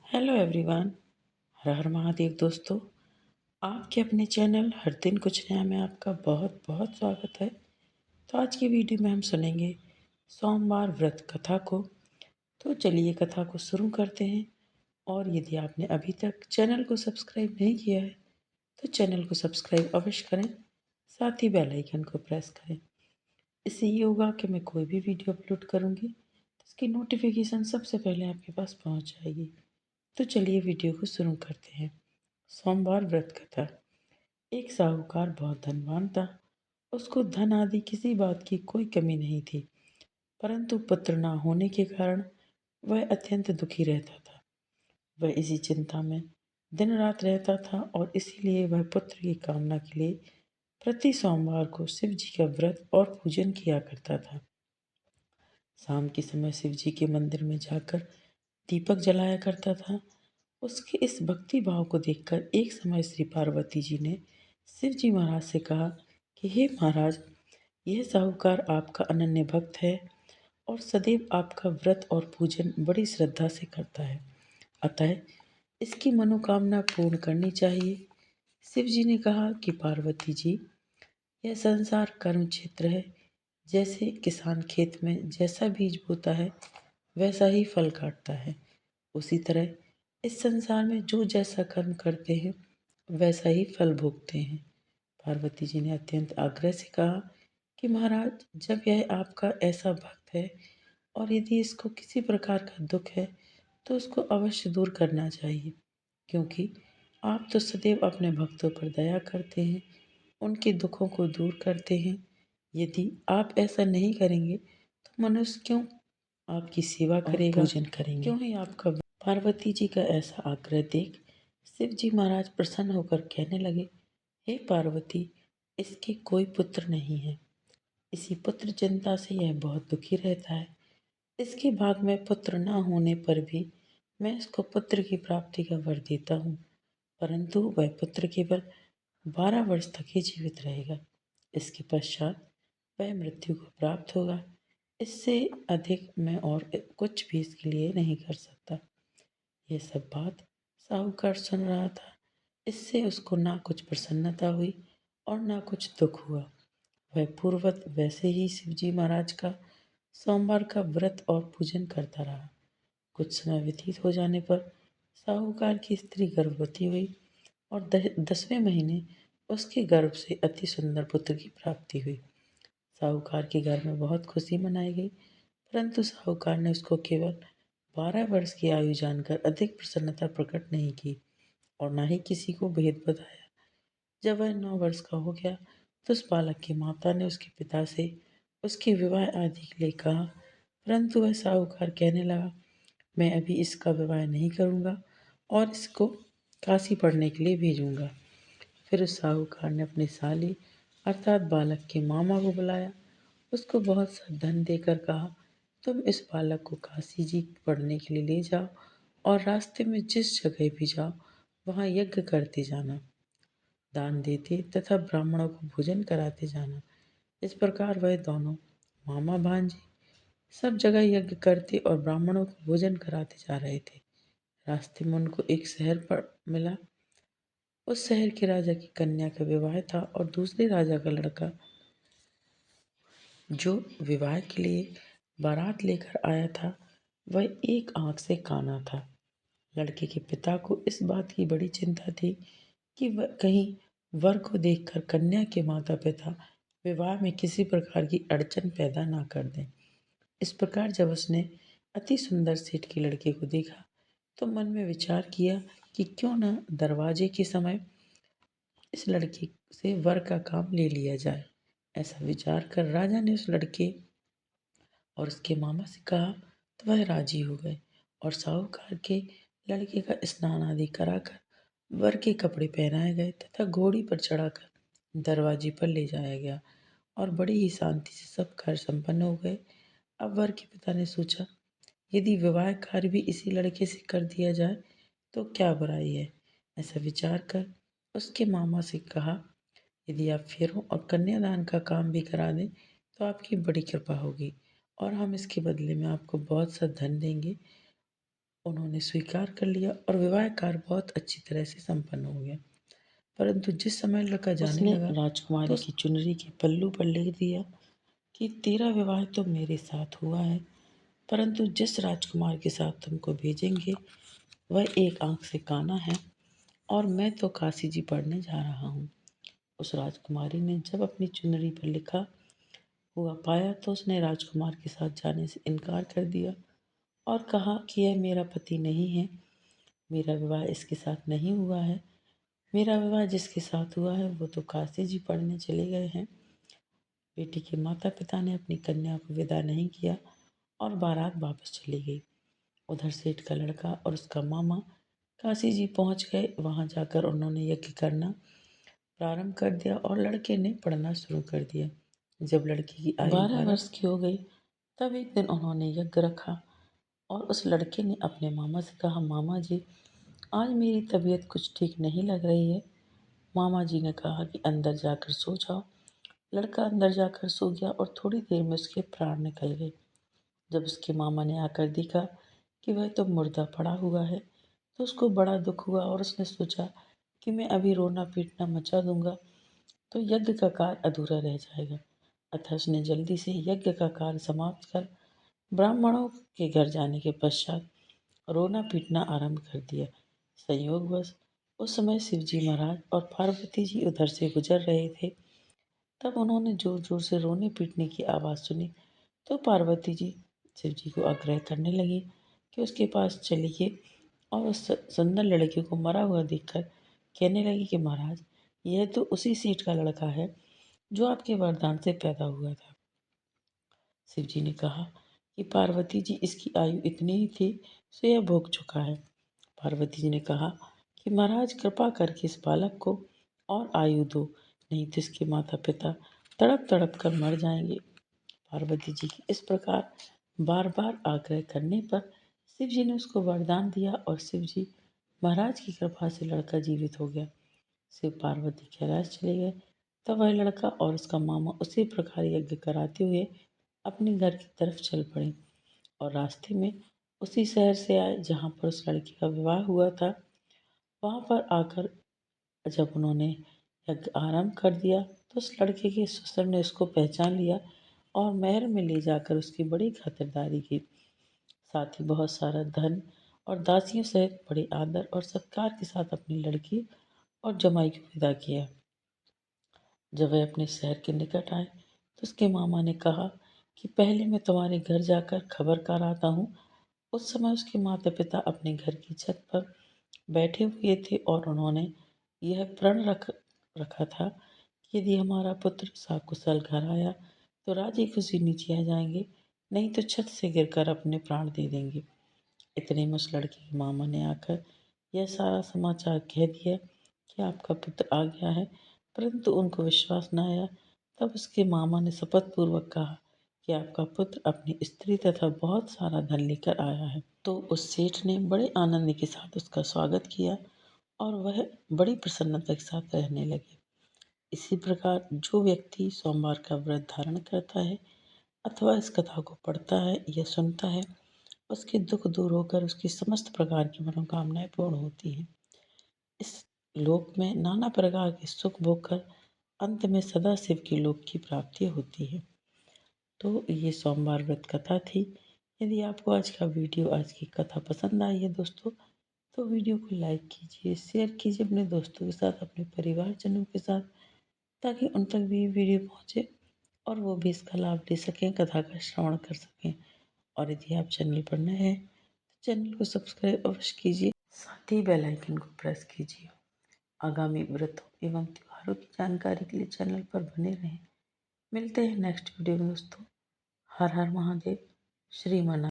Hello everyone. हर हर महादेव दोस्तों। आपके अपने चैनल हर दिन कुछ नया में आपका बहुत बहुत स्वागत है। तो आज की वीडियो में हम सुनेंगे सोमवार व्रत कथा को। तो चलिए कथा को शुरू करते हैं। और यदि आपने अभी तक चैनल को सब्सक्राइब नहीं किया है तो चैनल को सब्सक्राइब अवश्य करें, साथ ही बेल आइकन को प्रेस करें। इससे ये होगा कि मैं कोई भी वीडियो अपलोड करूँगी तो इसकी नोटिफिकेशन सबसे पहले आपके पास पहुँच जाएगी। तो चलिए वीडियो को शुरू करते हैं। सोमवार व्रत कथा। एक साहूकार बहुत धनवान था। उसको धन आदि किसी बात की कोई कमी नहीं थी, परंतु पुत्र न होने के कारण वह अत्यंत दुखी रहता था। वह इसी चिंता में दिन रात रहता था और इसीलिए वह पुत्र की कामना के लिए प्रति सोमवार को शिव जी का व्रत और पूजन किया करता था। शाम के समय शिव जी के मंदिर में जाकर दीपक जलाया करता था। उसके इस भक्ति भाव को देखकर एक समय श्री पार्वती जी ने शिव जी महाराज से कहा कि हे महाराज, यह साहूकार आपका अनन्य भक्त है और सदैव आपका व्रत और पूजन बड़ी श्रद्धा से करता है, अतः इसकी मनोकामना पूर्ण करनी चाहिए। शिव जी ने कहा कि पार्वती जी, यह संसार कर्म क्षेत्र है। जैसे किसान खेत में जैसा बीज बोता है वैसा ही फल काटता है, उसी तरह इस संसार में जो जैसा कर्म करते हैं वैसा ही फल भोगते हैं। पार्वती जी ने अत्यंत आग्रह से कहा कि महाराज, जब यह आपका ऐसा भक्त है और यदि इसको किसी प्रकार का दुख है तो उसको अवश्य दूर करना चाहिए, क्योंकि आप तो सदैव अपने भक्तों पर दया करते हैं, उनके दुखों को दूर करते हैं। यदि आप ऐसा नहीं करेंगे तो मनुष्य क्यों आपकी सेवा करेगा, पूजन करेंगे, क्यों ही आपका। पार्वती जी का ऐसा आग्रह देख शिव जी महाराज प्रसन्न होकर कहने लगे, हे पार्वती, इसके कोई पुत्र नहीं है। इसी पुत्र चिंता से यह बहुत दुखी रहता है। इसके भाग में पुत्र न होने पर भी मैं इसको पुत्र की प्राप्ति का वर देता हूँ, परंतु वह पुत्र केवल 12 वर्ष तक ही जीवित रहेगा। इसके पश्चात वह मृत्यु को प्राप्त होगा। इससे अधिक मैं और कुछ भी इसके लिए नहीं कर सकता। यह सब बात साहूकार सुन रहा था। इससे उसको ना कुछ प्रसन्नता हुई और ना कुछ दुख हुआ। वह पूर्ववत वैसे ही शिवजी महाराज का सोमवार का व्रत और पूजन करता रहा। कुछ समय व्यतीत हो जाने पर साहूकार की स्त्री गर्भवती हुई और 10वें महीने उसके गर्भ से अति सुंदर पुत्र की प्राप्ति हुई। साहूकार के घर में बहुत खुशी मनाई गई, परंतु साहूकार ने उसको केवल 12 वर्ष की आयु जानकर अधिक प्रसन्नता प्रकट नहीं की और न ही किसी को भेद बताया। जब वह 9 वर्ष का हो गया तो उस बालक की माता ने उसके पिता से उसके विवाह आदि के लिए कहा, परंतु वह साहूकार कहने लगा, मैं अभी इसका विवाह नहीं करूँगा और इसको काशी पढ़ने के लिए भेजूँगा। फिर उस साहूकार ने अपनी साली अर्थात बालक के मामा को बुलाया, उसको बहुत सा धन देकर कहा, तुम इस बालक को काशी जी पढ़ने के लिए ले जाओ और रास्ते में जिस जगह भी जाओ वहाँ यज्ञ करते जाना, दान देते तथा ब्राह्मणों को भोजन कराते जाना। इस प्रकार वह दोनों मामा भांजे सब जगह यज्ञ करते और ब्राह्मणों को भोजन कराते जा रहे थे। रास्ते में उनको एक शहर पर मिला। उस शहर के राजा की कन्या का विवाह था और दूसरे राजा का लड़का जो विवाह के लिए बारात लेकर आया था वह एक आंख से काना था। लड़के के पिता को इस बात की बड़ी चिंता थी कि वह कहीं वर को देखकर कन्या के माता पिता विवाह में किसी प्रकार की अड़चन पैदा ना कर दें। इस प्रकार जब उसने अति सुंदर सेठ के लड़के को देखा तो मन में विचार किया कि क्यों न दरवाजे के समय इस लड़के से वर का काम ले लिया जाए। ऐसा विचार कर राजा ने उस लड़के और उसके मामा से कहा तो वह राजी हो गए और साहूकार के लड़के का स्नान आदि कराकर वर के कपड़े पहनाए गए तथा घोड़ी पर चढ़ाकर दरवाजे पर ले जाया गया और बड़ी ही शांति से सब कार्य संपन्न हो गए। अब वर के पिता ने सोचा, यदि विवाह कार्य भी इसी लड़के से कर दिया जाए तो क्या बुराई है। ऐसा विचार कर उसके मामा से कहा, यदि आप फेरों और कन्यादान का काम भी करा दें तो आपकी बड़ी कृपा होगी और हम इसके बदले में आपको बहुत सा धन देंगे उन्होंने स्वीकार कर लिया और विवाह कार्य बहुत अच्छी तरह से संपन्न हो गया। परंतु जिस समय लड़का जाने लगा राजकुमारी की चुनरी के पल्लू पर लिख दिया कि तेरा विवाह तो मेरे साथ हुआ है, परंतु जिस राजकुमार के साथ तुमको भेजेंगे वह एक आंख से काना है और मैं तो काशी जी पढ़ने जा रहा हूँ। उस राजकुमारी ने जब अपनी चुनरी पर लिखा हुआ पाया तो उसने राजकुमार के साथ जाने से इनकार कर दिया और कहा कि यह मेरा पति नहीं है, मेरा विवाह इसके साथ नहीं हुआ है। मेरा विवाह जिसके साथ हुआ है वो तो काशी जी पढ़ने चले गए हैं। बेटी के माता पिता ने अपनी कन्या को विदा नहीं किया और बारात वापस चली गई। उधर सेठ का लड़का और उसका मामा काशी जी पहुंच गए। वहां जाकर उन्होंने यज्ञ करना प्रारंभ कर दिया और लड़के ने पढ़ना शुरू कर दिया। जब लड़की की आयु 12 वर्ष की हो गई तब एक दिन उन्होंने यज्ञ रखा और उस लड़के ने अपने मामा से कहा, मामा जी आज मेरी तबीयत कुछ ठीक नहीं लग रही है। मामा जी ने कहा कि अंदर जाकर सो जाओ। लड़का अंदर जाकर सो गया और थोड़ी देर में उसके प्राण निकल गए। जब उसके मामा ने आकर देखा कि वह तो मुर्दा पड़ा हुआ है तो उसको बड़ा दुख हुआ और उसने सोचा कि मैं अभी रोना पीटना मचा दूंगा तो यज्ञ का कार्य अधूरा रह जाएगा। अतः उसने जल्दी से यज्ञ का कार्य समाप्त कर ब्राह्मणों के घर जाने के पश्चात रोना पीटना आरंभ कर दिया। संयोगवश उस समय शिवजी महाराज और पार्वती जी उधर से गुजर रहे थे। तब उन्होंने जोर जोर से रोने पीटने की आवाज़ सुनी तो पार्वती जी शिव जी को आग्रह करने लगी कि उसके पास चलिए और उस सुंदर लड़के को मरा हुआ देखकर कहने लगी कि महाराज यह तो उसी सेठ का लड़का है जो आपके वरदान से पैदा हुआ था। शिव जी ने कहा कि पार्वती जी इसकी आयु इतनी ही थी सो यह भोग चुका है। पार्वती जी ने कहा कि महाराज कृपा करके इस बालक को और आयु दो, नहीं तो इसके माता पिता तड़प तड़प कर मर जाएंगे। पार्वती जी की इस प्रकार बार बार आग्रह करने पर शिव जी ने उसको वरदान दिया और शिव जी महाराज की कृपा से लड़का जीवित हो गया। शिव पार्वती कैलाश चले गए। तब वह लड़का और उसका मामा उसी प्रकार यज्ञ कराते हुए अपने घर की तरफ चल पड़े और रास्ते में उसी शहर से आए जहाँ पर उस लड़की का विवाह हुआ था। वहाँ पर आकर जब उन्होंने यज्ञ आरंभ कर दिया तो उस लड़के के ससुर ने उसको पहचान लिया और महल में ले जाकर उसकी बड़ी खातिरदारी की। साथ ही बहुत सारा धन और दासियों सहित बड़े आदर और सत्कार के साथ अपनी लड़की और जमाई को विदा किया। जब वह अपने शहर के निकट आए तो उसके मामा ने कहा कि पहले मैं तुम्हारे घर जाकर खबर कर आता हूँ। उस समय उसके माता पिता अपने घर की छत पर बैठे हुए थे और उन्होंने यह प्रण रखा था कि यदि हमारा पुत्र सकुशल घर आया तो राजी खुशी नीचे आ जाएंगे, नहीं तो छत से गिरकर अपने प्राण दे देंगे। इतने में उस लड़के के मामा ने आकर यह सारा समाचार कह दिया कि आपका पुत्र आ गया है, परंतु उनको विश्वास न आया। तब उसके मामा ने शपथ पूर्वक कहा कि आपका पुत्र अपनी स्त्री तथा बहुत सारा धन लेकर आया है। तो उस सेठ ने बड़े आनंद के साथ उसका स्वागत किया और वह बड़ी प्रसन्नता के साथ रहने लगे। इसी प्रकार जो व्यक्ति सोमवार का व्रत धारण करता है अथवा इस कथा को पढ़ता है या सुनता है उसके दुख दूर होकर उसकी समस्त प्रकार की मनोकामनाएं पूर्ण होती हैं। इस लोक में नाना प्रकार के सुख भोग कर अंत में सदा शिव की लोक की प्राप्ति होती है। तो ये सोमवार व्रत कथा थी। यदि आपको आज का वीडियो, आज की कथा पसंद आई है दोस्तों, तो वीडियो को लाइक कीजिए, शेयर कीजिए अपने दोस्तों के साथ, अपने परिवारजनों के साथ, ताकि उन तक भी ये वीडियो पहुँचे और वो भी इसका लाभ ले सकें, कथा का श्रवण कर सकें। और यदि आप चैनल पर नए हैं तो चैनल को सब्सक्राइब अवश्य कीजिए, साथ ही बेल आइकन को प्रेस कीजिए। आगामी व्रतों एवं त्योहारों की जानकारी के लिए चैनल पर बने रहें। मिलते हैं नेक्स्ट वीडियो में दोस्तों। हर हर महादेव। श्री मना